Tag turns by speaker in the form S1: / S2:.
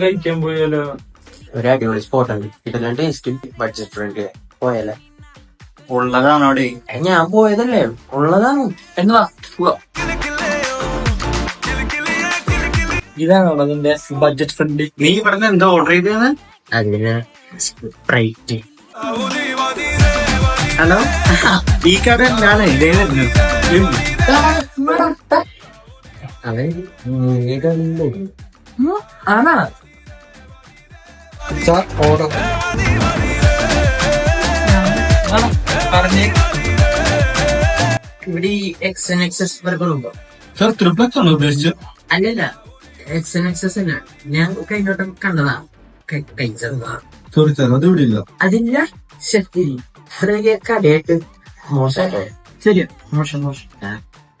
S1: കഴിക്കാൻ പോയാലോ?
S2: ഒരു അടിപൊളി സ്പോട്ടുണ്ട്, ഇതെല്ലാം ടേസ്റ്റ് ബഡ്ജറ്റ് ഫ്രണ്ട്ലി. പോയാലേ?
S1: ഉള്ളതാണോ?
S2: ഞാൻ പോയതല്ലേ, ഉള്ളതാണ്.
S1: എന്നാ ഇതാണോ അതിന്റെ ബഡ്ജറ്റ് ഫ്രണ്ട്ലി? നീ ഇവിടെ എന്താ ഓർഡർ ചെയ്തത്?
S2: അതിന് സ്പ്രൈറ്റ്.
S1: ഹലോ, ഈ കട എന്താണ് ഇതേന്ന്? ആണാ ഓർഡർ പറഞ്ഞേ.
S2: ഇവിടെ ഈ XNXS ബർഗറുണ്ടോ?
S1: സാർ ട്രിപ്ലക്സ് ആണോ ഉദ്ദേശിച്ചത്?
S2: അല്ലല്ല, XNXS തന്നെ. ഞാൻ കഴിഞ്ഞോട്ടം കണ്ടതാ, കഴിച്ചതാ.
S1: സോറി സാർ, അത് ഇവിടെ ഇല്ല.
S2: അതില്ല ശരി, കടയായിട്ട് മോശം.
S1: ശരി, മോശം.